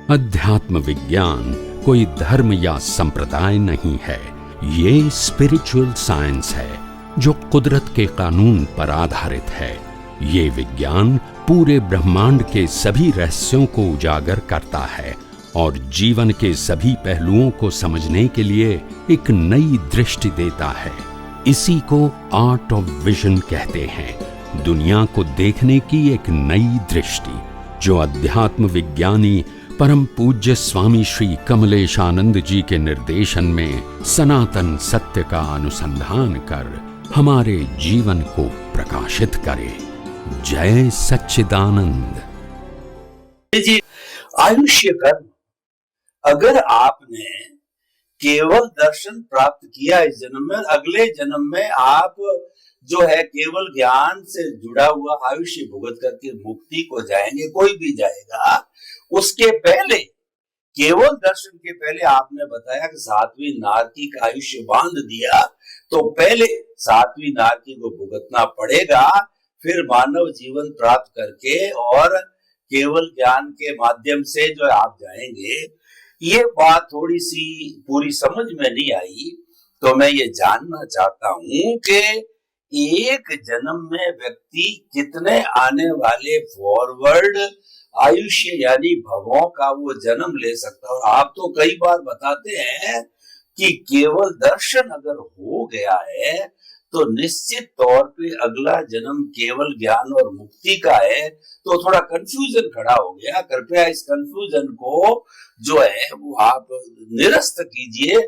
अध्यात्म विज्ञान कोई धर्म या संप्रदाय नहीं है, ये स्पिरिचुअल साइंस है जो कुदरत के कानून पर आधारित है। ये विज्ञान पूरे ब्रह्मांड के सभी रहस्यों को उजागर करता है और जीवन के सभी पहलुओं को समझने के लिए एक नई दृष्टि देता है। इसी को आर्ट ऑफ विजन कहते हैं, दुनिया को देखने की एक नई दृष्टि, जो अध्यात्म विज्ञानी परम पूज्य स्वामी श्री कमलेशानंद जी के निर्देशन में सनातन सत्य का अनुसंधान कर हमारे जीवन को प्रकाशित करे। जय सच्चिदानंद। जी, आयुष्य कर्म, अगर आपने केवल दर्शन प्राप्त किया इस जन्म में, अगले जन्म में आप जो है केवल ज्ञान से जुड़ा हुआ आयुष्य भुगत करके मुक्ति को जाएंगे, कोई भी जाएगा। उसके पहले, केवल दर्शन के पहले आपने बताया कि सातवीं नारकी का आयुष्य बांध दिया, तो पहले सातवीं नारकी को भुगतना पड़ेगा, फिर मानव जीवन प्राप्त करके और केवल ज्ञान के माध्यम से जो आप जाएंगे। ये बात थोड़ी सी पूरी समझ में नहीं आई, तो मैं ये जानना चाहता हूं कि एक जन्म में व्यक्ति कितने आने वाले फॉरवर्ड आयुष्य यानी भवों का वो जन्म ले सकता है। और आप तो कई बार बताते हैं कि केवल दर्शन अगर हो गया है तो निश्चित तौर पे अगला जन्म केवल ज्ञान और मुक्ति का है। तो थोड़ा कंफ्यूजन खड़ा हो गया, कृपया इस कंफ्यूजन को जो है वो आप निरस्त कीजिए।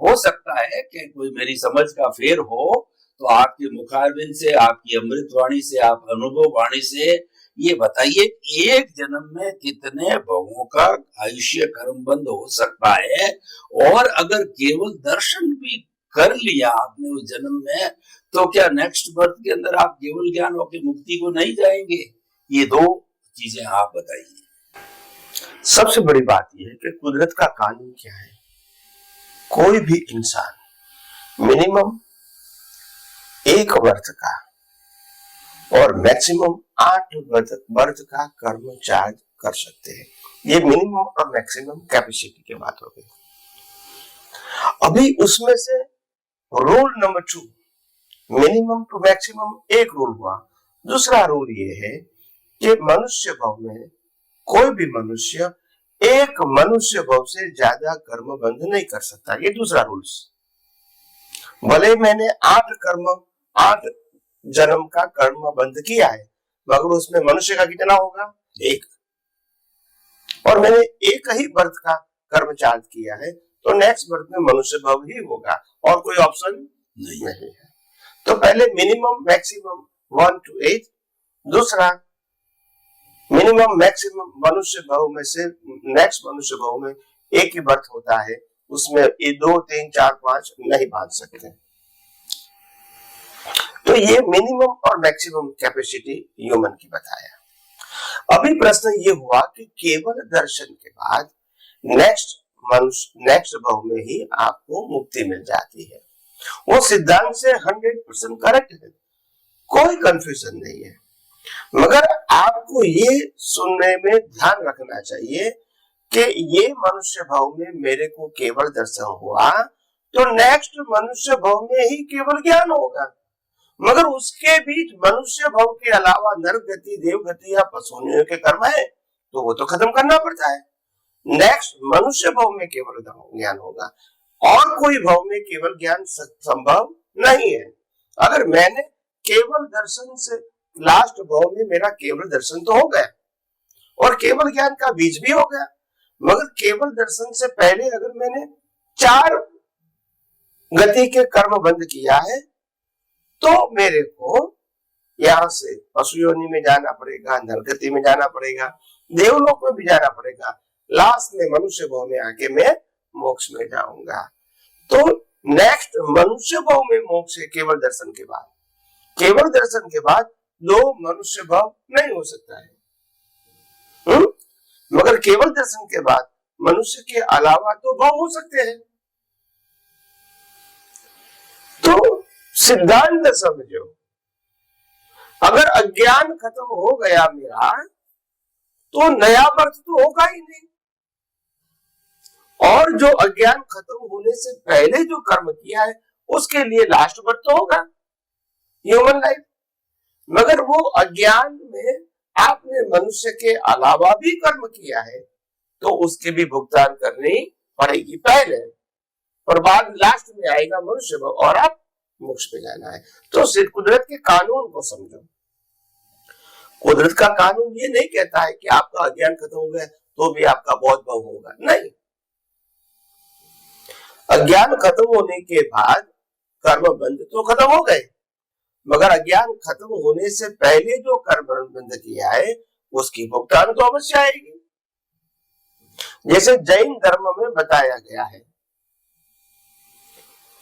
हो सकता है कि कोई मेरी समझ का फेर हो, तो आपके मुखारबिंद से, आपकी अमृतवाणी से, आप अनुभव वाणी से ये बताइए, एक जन्म में कितने भवों का आयुष्य कर्मबंध हो सकता है? और अगर केवल दर्शन भी कर लिया आपने उस जन्म में, तो क्या नेक्स्ट बर्थ के अंदर आप केवल ज्ञान होकर मुक्ति को नहीं जाएंगे? ये दो चीजें आप बताइए। सबसे बड़ी बात यह है कि कुदरत का कानून क्या है। कोई भी इंसान मिनिमम 1 वर्ष का और मैक्सिमम 8 वर्ष का कर्म चार्ज कर सकते हैं। ये मिनिमम और मैक्सिमम कैपेसिटी की बात हो गई। अभी उसमें से rule number 2, minimum to maximum, एक रूल हुआ। दूसरा रूल ये है कि मनुष्य भाव में कोई भी मनुष्य एक मनुष्य भाव से ज्यादा कर्म बंध नहीं कर सकता। ये दूसरा रूल्स। भले मैंने 8 जन्म का कर्म बंध किया है, मगर उसमें मनुष्य का कितना होगा? 1। और मैंने एक ही बर्थ का कर्म चार्ज किया है, तो नेक्स्ट बर्थ में मनुष्य भाव ही होगा और कोई ऑप्शन नहीं है। तो पहले मिनिमम मैक्सिमम 1 to 8, दूसरा मिनिमम मैक्सिमम मनुष्य भाव में से नेक्स्ट मनुष्य भाव में एक ही बर्थ होता है, उसमें ये 2, 3, 4, 5 नहीं बांध सकते। तो ये मिनिमम और मैक्सिमम कैपेसिटी ह्यूमन की बताया। अभी प्रश्न ये हुआ कि केवल दर्शन के बाद नेक्स्ट भाव में ही आपको मुक्ति मिल जाती है। वो सिद्धांत से 100% करेक्ट है, कोई कंफ्यूजन नहीं है। मगर आपको ये सुनने में ध्यान रखना चाहिए कि ये मनुष्य भाव में मेरे को केवल दर्शन हुआ, तो नेक्स्ट मनुष्य भाव में ही केवल ज्ञान होगा। मगर उसके बीच मनुष्य भाव के अलावा नरक गति, देव गति या पशुओं के कर्म है, तो वो तो खत्म करना पड़ता है। नेक्स्ट मनुष्य भाव में केवल ज्ञान होगा और कोई भाव में केवल ज्ञान संभव नहीं है। अगर मैंने केवल दर्शन से लास्ट भाव में मेरा केवल दर्शन तो हो गया और केवल ज्ञान का बीज भी हो गया, मगर केवल दर्शन से पहले अगर मैंने 4 गति के कर्म बंद किया है, तो मेरे को यहां से पशु योनि में जाना पड़ेगा, नरगति में जाना पड़ेगा, देवलोक में भी जाना पड़ेगा, लास्ट में मनुष्य भाव में आके मैं मोक्ष में जाऊंगा। तो नेक्स्ट मनुष्य भाव में मोक्ष है केवल दर्शन के बाद। केवल दर्शन के बाद 2 मनुष्य भाव नहीं हो सकता है। मगर केवल दर्शन के बाद मनुष्य के अलावा 2 भाव हो सकते हैं। तो सिद्धांत समझो, अगर अज्ञान खत्म हो गया मेरा, तो नया बर्थ तो होगा ही नहीं। और जो अज्ञान खत्म होने से पहले जो कर्म किया है उसके लिए लास्ट बर्थ तो होगा, ह्यूमन लाइफ। मगर वो अज्ञान में आपने मनुष्य के अलावा भी कर्म किया है तो उसके भी भुगतान करनी पड़ेगी पहले, और बाद लास्ट में आएगा मनुष्य और आप मोक्ष में जाना है। तो सिर्फ कुदरत के कानून को समझो। कुदरत का कानून ये नहीं कहता है कि आपका अज्ञान खत्म हो गया तो भी आपका बहुत भव होगा, नहीं। अज्ञान खत्म होने के बाद कर्म बंध तो खत्म हो गए, मगर अज्ञान खत्म होने से पहले जो कर्म बंध किया है उसकी भुगतान तो अवश्य आएगी। जैसे जैन धर्म में बताया गया है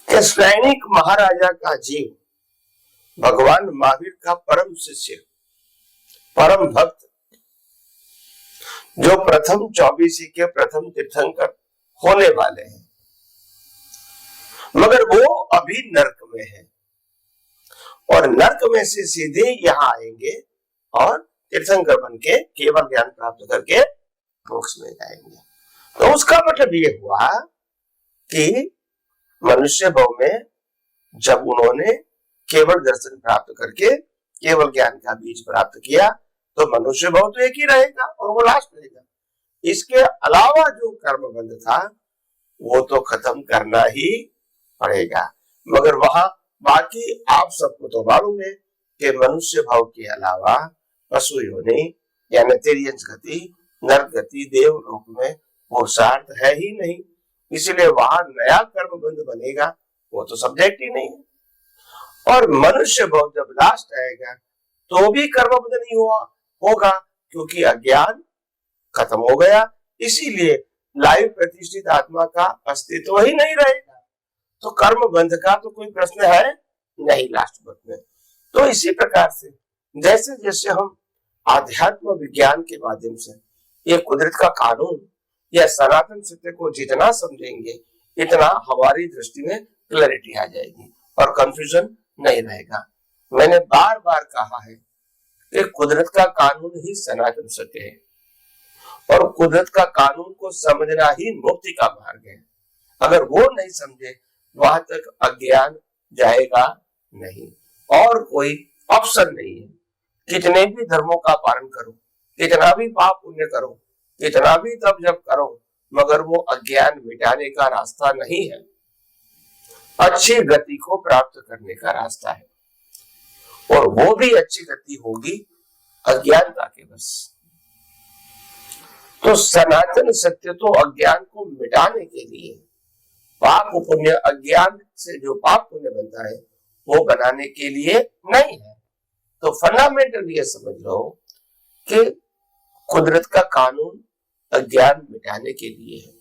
कि सैनिक महाराजा का जीव भगवान महावीर का परम शिष्य, परम भक्त, जो प्रथम 24 के प्रथम तीर्थंकर होने वाले हैं, मगर वो अभी नरक में है और नरक में से सीधे यहाँ आएंगे और तीर्थंकर बन के केवल ज्ञान प्राप्त करके मोक्ष में जाएंगे। तो उसका मतलब ये हुआ कि मनुष्य भव में जब उन्होंने केवल दर्शन प्राप्त करके केवल ज्ञान का बीज प्राप्त किया तो मनुष्य भव तो एक ही रहेगा और वो लास्ट रहेगा। इसके अलावा जो कर्म बंध था वो तो खत्म करना ही पड़ेगा। मगर वहां बाकी आप सबको तो मालूम है कि मनुष्य भाव के अलावा पशु योनि या नेतेरियंस गति, नरक गति, देव लोक में पुरुषार्थ है ही नहीं, इसलिए वहां नया कर्म बंध बनेगा वो तो सब्जेक्ट ही नहीं है। और मनुष्य भाव जब लास्ट आएगा तो भी कर्म बंध नहीं होगा क्योंकि अज्ञान खत्म हो गया, इसीलिए लाइव प्रतिष्ठित आत्मा का अस्तित्व ही नहीं रहेगा। तो कर्म बंध का तो कोई प्रश्न है नहीं लास्ट बर्थ में। तो इसी प्रकार से जैसे जैसे हम आध्यात्म विज्ञान के माध्यम से ये कुदरत का कानून या सनातन सत्य को जितना समझेंगे इतना हमारी दृष्टि में क्लैरिटी आ जाएगी और कंफ्यूजन नहीं रहेगा। मैंने बार बार कहा है कि कुदरत का कानून ही सनातन सत्य है और कुदरत का कानून को समझना ही मुक्ति का मार्ग है। अगर वो नहीं समझे वहां तक अज्ञान जाएगा नहीं और कोई ऑप्शन नहीं है। कितने भी धर्मों का पालन करो, कितना भी पाप पुण्य करो, कितना भी तप जप करो, मगर वो अज्ञान मिटाने का रास्ता नहीं है, अच्छी गति को प्राप्त करने का रास्ता है। और वो भी अच्छी गति होगी अज्ञानता के बस। तो सनातन सत्य तो अज्ञान को मिटाने के लिए, पाप पुण्य अज्ञान से जो पाप पुण्य बनता है वो बनाने के लिए नहीं है। तो फंडामेंटल ये समझ लो कि कुदरत का कानून अज्ञान मिटाने के लिए है,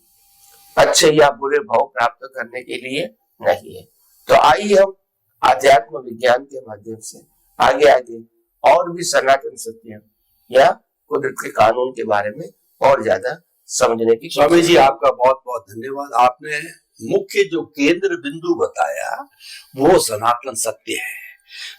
अच्छे या बुरे भाव प्राप्त करने के लिए नहीं है। तो आइए हम आध्यात्म विज्ञान के माध्यम से आगे आगे और भी सनातन सत्य या कुदरत के कानून के बारे में और ज्यादा समझने की। स्वामी जी आपका बहुत बहुत धन्यवाद। आपने मुख्य जो केंद्र बिंदु बताया वो सनातन सत्य है।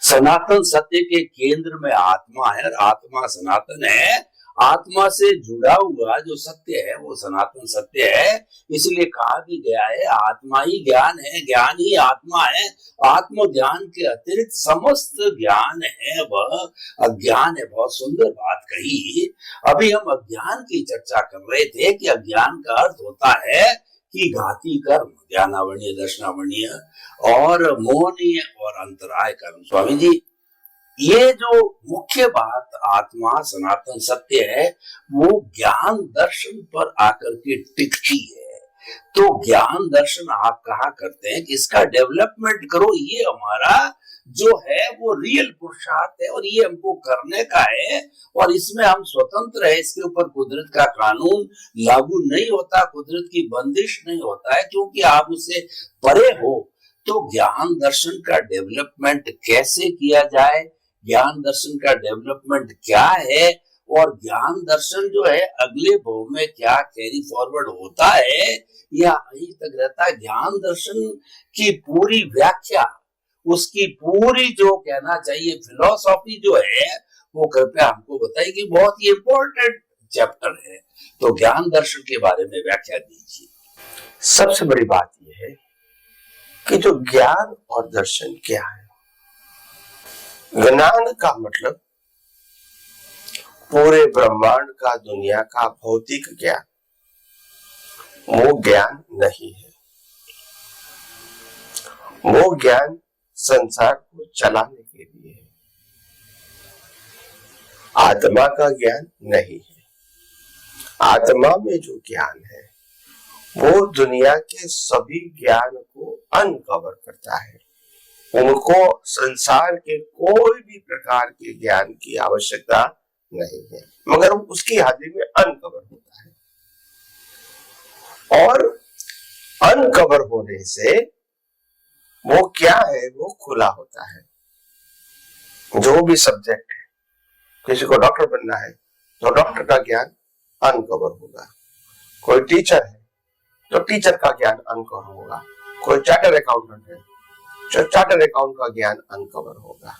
सनातन सत्य के केंद्र में आत्मा है और आत्मा सनातन है। आत्मा से जुड़ा हुआ जो सत्य है वो सनातन सत्य है। इसलिए कहा भी गया है आत्मा ही ज्ञान है, ज्ञान ही आत्मा है। आत्म ज्ञान के अतिरिक्त समस्त ज्ञान है वह अज्ञान है। बहुत सुंदर बात कही। अभी हम अज्ञान की चर्चा कर रहे थे कि अज्ञान का अर्थ होता है कि घाती कर्म, ज्ञानावरणीय, दर्शनावरणीय और मोहनीय और अंतराय कर्म। स्वामी जी ये जो मुख्य बात आत्मा सनातन सत्य है वो ज्ञान दर्शन पर आकर के टिकती है। तो ज्ञान दर्शन आप कहा करते हैं कि इसका डेवलपमेंट करो, ये हमारा जो है वो रियल पुरुषार्थ है और ये हमको करने का है और इसमें हम स्वतंत्र है। इसके ऊपर कुदरत का कानून लागू नहीं होता, कुदरत की बंदिश नहीं होता है क्योंकि आप उससे परे हो। तो ज्ञान दर्शन का डेवलपमेंट कैसे किया जाए, ज्ञान दर्शन का डेवलपमेंट क्या है और ज्ञान दर्शन जो है अगले भव में क्या कैरी फॉरवर्ड होता है या यहीं तक रहता है। ज्ञान दर्शन की पूरी व्याख्या, उसकी पूरी जो कहना चाहिए फिलॉसफी जो है वो कृपया हमको बताइए कि बहुत ही इंपॉर्टेंट चैप्टर है। तो ज्ञान दर्शन के बारे में व्याख्या दीजिए। सबसे बड़ी बात यह है कि जो ज्ञान और दर्शन क्या है। ज्ञान का मतलब पूरे ब्रह्मांड का, दुनिया का भौतिक ज्ञान, वो ज्ञान नहीं है। वो ज्ञान संसार को चलाने के लिए है, आत्मा का ज्ञान नहीं है। आत्मा में जो ज्ञान है वो दुनिया के सभी ज्ञान को अनकवर करता है। उनको संसार के कोई भी प्रकार के ज्ञान की आवश्यकता नहीं है, मगर उसकी हाजिरी में अनकवर होता है। और अनकवर होने से वो क्या है, वो खुला होता है। जो भी सब्जेक्ट है, किसी को डॉक्टर बनना है तो डॉक्टर का ज्ञान अनकवर होगा। कोई टीचर है तो टीचर का ज्ञान अनकवर होगा। कोई चार्टर अकाउंटेंट है तो चार्टर अकाउंट का ज्ञान अनकवर होगा।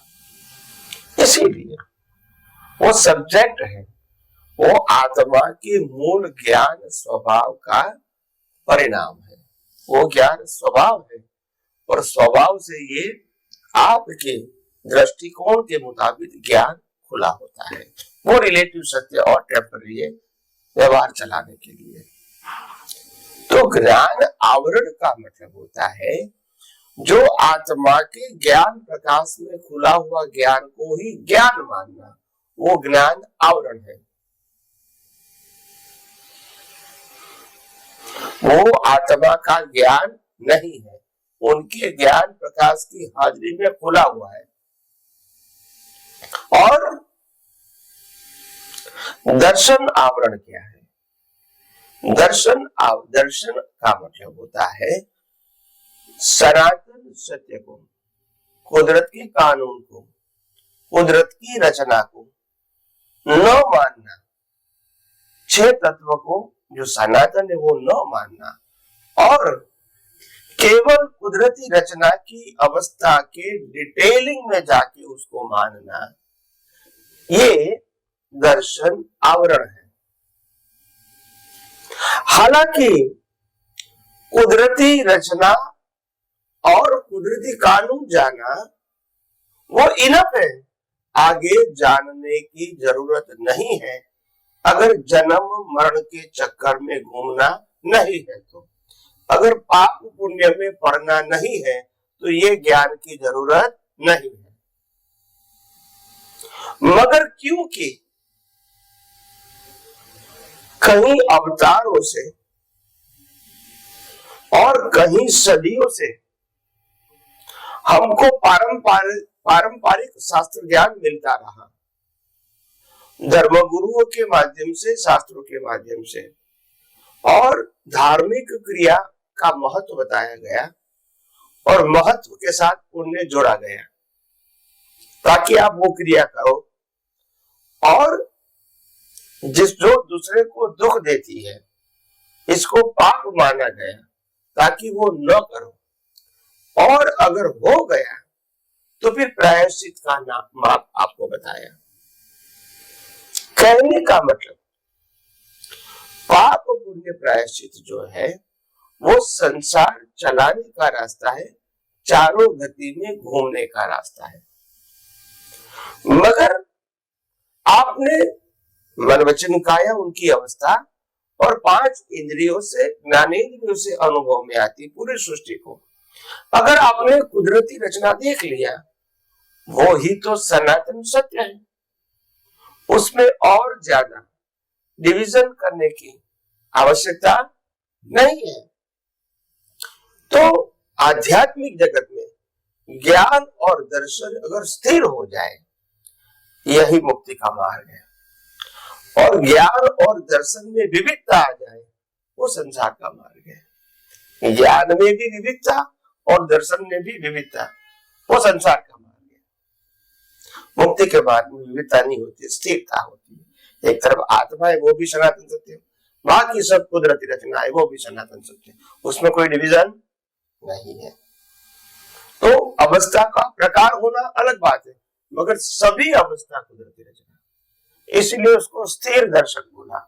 इसीलिए वो सब्जेक्ट है, वो आत्मा के मूल ज्ञान स्वभाव का परिणाम है। वो ज्ञान स्वभाव है और स्वभाव से ये आपके दृष्टिकोण के मुताबिक ज्ञान खुला होता है। वो रिलेटिव सत्य और टेम्पररी व्यवहार चलाने के लिए। तो ज्ञान आवरण का मतलब होता है जो आत्मा के ज्ञान प्रकाश में खुला हुआ ज्ञान को ही ज्ञान मानना, वो ज्ञान आवरण है। वो आत्मा का ज्ञान नहीं है, उनके ज्ञान प्रकाश की हाजिरी में खुला हुआ है। और दर्शन आवरण क्या है? दर्शन का मतलब होता है सनातन सत्य को, कुदरत के कानून को, कुदरत की रचना को न मानना, 6 तत्व को जो सनातन है वो न मानना और केवल कुदरती रचना की अवस्था के डिटेलिंग में जाके उसको मानना, ये दर्शन आवरण है। हालांकि कुदरती रचना और कुदरती कानून जाना वो इनफ है, आगे जानने की जरूरत नहीं है। अगर जन्म मरण के चक्कर में घूमना नहीं है तो, अगर पाप पुण्य में पड़ना नहीं है तो ये ज्ञान की जरूरत नहीं है। मगर क्योंकि कहीं अवतारों से और कहीं सदियों से हमको पारंपरिक शास्त्र ज्ञान मिलता रहा, धर्मगुरुओं के माध्यम से, शास्त्रों के माध्यम से, और धार्मिक क्रिया का महत्व बताया गया और महत्व के साथ पुण्य जोड़ा गया ताकि आप वो क्रिया करो। और जो दूसरे को दुख देती है इसको पाप माना गया ताकि वो न करो, और अगर हो गया तो फिर प्रायश्चित का माप आपको बताया। कहने का मतलब पाप पुण्य प्रायश्चित जो है वो संसार चलाने का रास्ता है, चारों गति में घूमने का रास्ता है। मगर आपने मन वचन काया उनकी अवस्था और 5 इंद्रियों से, ज्ञानेंद्रियों से अनुभव में आती पूरी सृष्टि को अगर आपने कुदरती रचना देख लिया, वो ही तो सनातन सत्य है। उसमें और ज्यादा डिवीजन करने की आवश्यकता नहीं है। तो आध्यात्मिक जगत में ज्ञान और दर्शन अगर स्थिर हो जाए, यही मुक्ति का मार्ग है। और ज्ञान और दर्शन में विविधता आ जाए, वो संसार का मार्ग है। ज्ञान में भी विविधता और दर्शन में भी विविधता, वो संसार का मार्ग है। मुक्ति के मार्ग में विविधता नहीं होती, स्थिरता होती है। एक तरफ आत्मा है, वो भी सनातन सत्य, बाकी सब कुदरती रचना है, वो भी सनातन सत्य, उसमें कोई डिवीजन नहीं है। तो अवस्था का प्रकार होना अलग बात है, मगर सभी अवस्था कुदरती रचना, इसलिए उसको स्थिर दर्शन बोला।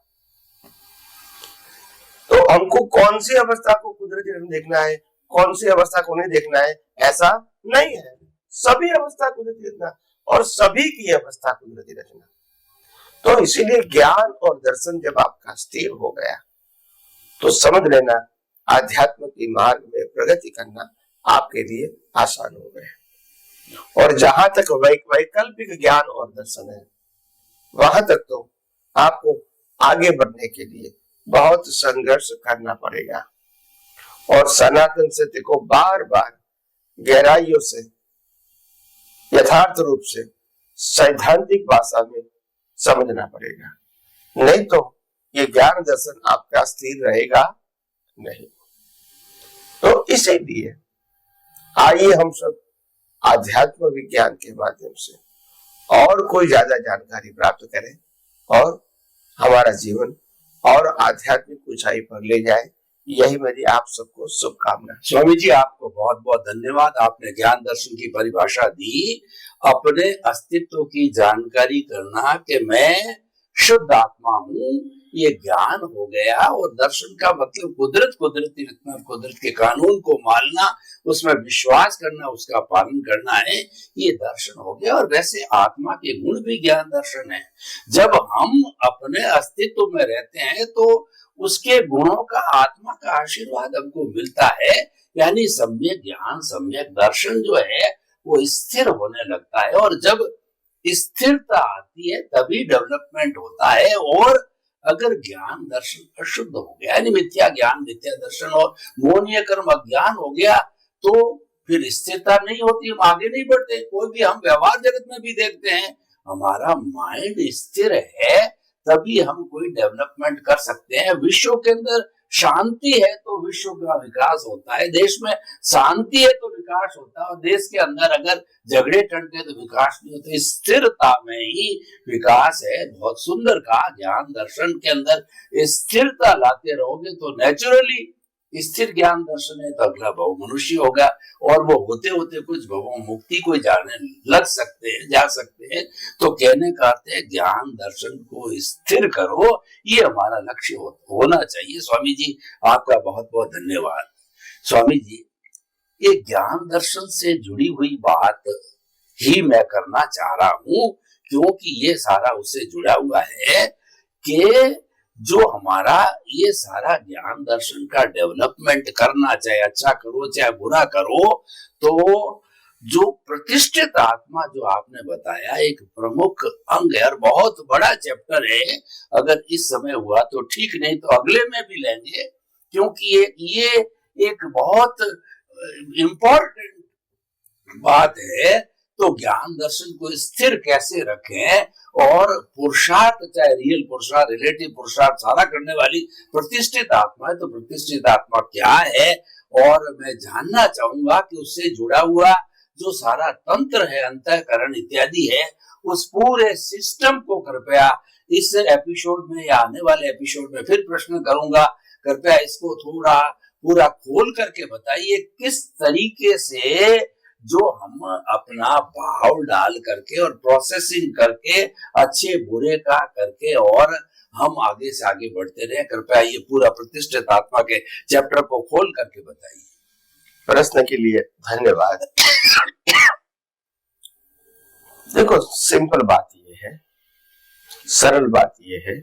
तो तो हमको कौन सी अवस्था को कुदरती रचना देखना है, कौन सी अवस्था को नहीं देखना है, ऐसा नहीं है। सभी अवस्था कुदरती रचना और सभी की अवस्था कुदरती रचना। तो इसीलिए ज्ञान और दर्शन जब आपका स्थिर हो गया तो समझ लेना आध्यात्म के मार्ग में प्रगति करना आपके लिए आसान हो गया। और जहां तक वैकल्पिक ज्ञान और दर्शन है, वहां तक तो आपको आगे बढ़ने के लिए बहुत संघर्ष करना पड़ेगा और सनातन सत्य को बार बार गहराइयों से, यथार्थ रूप से, सैद्धांतिक भाषा में समझना पड़ेगा, नहीं तो ये ज्ञान दर्शन आपका स्थिर रहेगा नहीं। तो इसीलिए आइए हम सब आध्यात्म विज्ञान के माध्यम से और कोई ज्यादा जानकारी प्राप्त करें और हमारा जीवन और आध्यात्मिक ऊंचाई पर ले जाए। यही मेरी आप सबको शुभकामना। स्वामी जी, आपको बहुत बहुत धन्यवाद। आपने ज्ञान दर्शन की परिभाषा दी, अपने अस्तित्व की जानकारी करना कि मैं शुद्ध आत्मा हूँ, ये ज्ञान हो गया। और दर्शन का मतलब कुदरती रचना, कुदरत के कानून को मानना, उसमें विश्वास करना, उसका पालन करना है, ये दर्शन हो गया। और वैसे आत्मा के गुण भी ज्ञान दर्शन है। जब हम अपने अस्तित्व में रहते हैं तो उसके गुणों का, आत्मा का आशीर्वाद हमको मिलता है, यानी सम्यक ज्ञान, सम्यक दर्शन जो है वो स्थिर होने लगता है। और जब स्थिरता आती है तभी डेवलपमेंट होता है। और अगर ज्ञान दर्शन अशुद्ध हो गया, यानी मिथ्या ज्ञान, मिथ्या दर्शन और मोहनीय कर्म अज्ञान हो गया, तो फिर स्थिरता नहीं होती, हम आगे नहीं बढ़ते। कोई भी हम व्यवहार जगत में भी देखते हैं, हमारा माइंड स्थिर है तभी हम कोई डेवलपमेंट कर सकते हैं। विश्व के अंदर शांति है तो विश्व का विकास होता है, देश में शांति है तो विकास होता है। और देश के अंदर अगर झगड़े टंटे तो विकास नहीं होता। स्थिरता में ही विकास है। बहुत सुंदर कहा, ज्ञान दर्शन के अंदर स्थिरता लाते रहोगे तो नेचुरली स्थिर ज्ञान दर्शन है तो अगला भव मनुष्य होगा। और वो होते होते कुछ भवों मुक्ति को जाने लग सकते हैं, जा सकते हैं। तो कहने का अर्थ है ज्ञान दर्शन को स्थिर करो, ये हमारा लक्ष्य होना चाहिए। स्वामी जी, आपका बहुत बहुत धन्यवाद। स्वामी जी, ये ज्ञान दर्शन से जुड़ी हुई बात ही मैं करना चाह रहा हूं, क्योंकि ये सारा उससे जुड़ा हुआ है कि जो हमारा ये सारा ज्ञान दर्शन का डेवलपमेंट करना, चाहे अच्छा करो चाहे बुरा करो, तो जो प्रतिष्ठित आत्मा जो आपने बताया एक प्रमुख अंग है और बहुत बड़ा चैप्टर है। अगर इस समय हुआ तो ठीक, नहीं तो अगले में भी लेंगे, क्योंकि ये एक बहुत इम्पोर्टेंट बात है। तो ज्ञान दर्शन को स्थिर कैसे रखें और पुरुषार्थ, चाहे रियल पुरुषार्थ, रिलेटिव पुरुषार्थ, सारा करने वाली प्रतिष्ठित आत्मा है। तो प्रतिष्ठित आत्मा क्या है, और मैं जानना चाहूंगा कि उससे जुड़ा हुआ जो सारा तंत्र है, अंतःकरण इत्यादि है, उस पूरे सिस्टम को कृपया इस एपिसोड में या आने वाले एपिसोड में फिर प्रश्न करूंगा, कृपया इसको थोड़ा पूरा खोल करके बताइए। किस तरीके से जो हम अपना भाव डाल करके और प्रोसेसिंग करके, अच्छे बुरे का करके, और हम आगे से आगे बढ़ते रहे। कृपया ये पूरा प्रतिष्ठित आत्मा के चैप्टर को खोल करके बताइए। प्रश्न के लिए धन्यवाद। देखो, सिंपल बात ये है, सरल बात ये है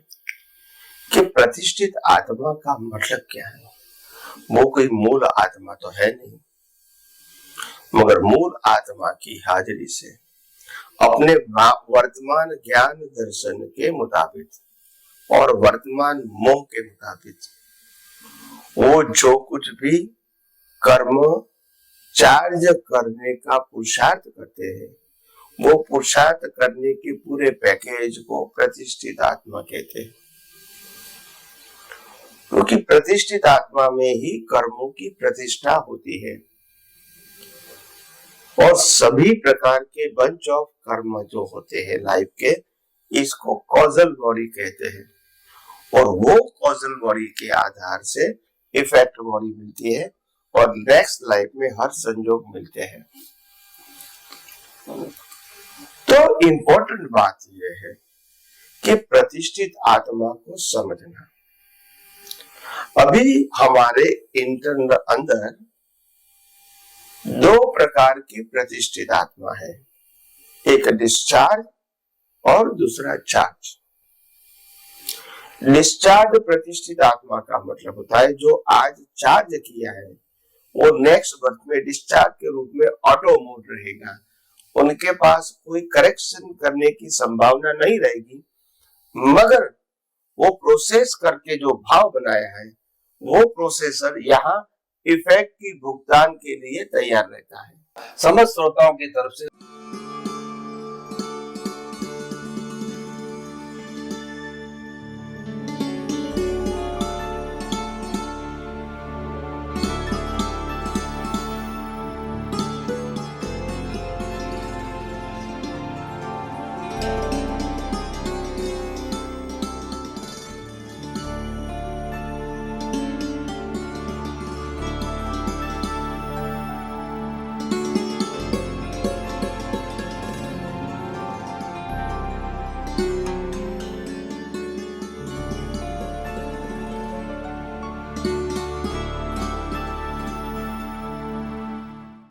कि प्रतिष्ठित आत्मा का मतलब क्या है। वो कोई मूल आत्मा तो है नहीं, मगर मूल आत्मा की हाजिरी से अपने वर्तमान ज्ञान दर्शन के मुताबिक और वर्तमान मोह के मुताबिक वो जो कुछ भी कर्म चार्ज करने का पुरुषार्थ करते हैं, वो पुरुषार्थ करने के पूरे पैकेज को प्रतिष्ठित आत्मा कहते हैं। क्योंकि प्रतिष्ठित आत्मा में ही कर्मों की प्रतिष्ठा होती है और सभी प्रकार के बंच ऑफ कर्म जो होते हैं लाइफ के, इसको कॉजल बॉडी कहते हैं। और वो कॉजल बॉडी के आधार से इफेक्ट बॉडी मिलती है और नेक्स्ट लाइफ में हर संयोग मिलते हैं। तो इम्पोर्टेंट बात यह है कि प्रतिष्ठित आत्मा को समझना। अभी हमारे इंटरनल अंदर दो प्रकार की प्रतिष्ठित आत्मा है, एक डिस्चार्ज और दूसरा चार्ज। डिस्चार्ज प्रतिष्ठित आत्मा का मतलब होता है जो आज चार्ज किया है वो नेक्स्ट बर्थ में डिस्चार्ज के रूप में ऑटो मोड रहेगा, उनके पास कोई करेक्शन करने की संभावना नहीं रहेगी, मगर वो प्रोसेस करके जो भाव बनाया है वो प्रोसेसर यहाँ इफेक्ट की भुगतान के लिए तैयार रहता है। समस्त श्रोताओं की तरफ से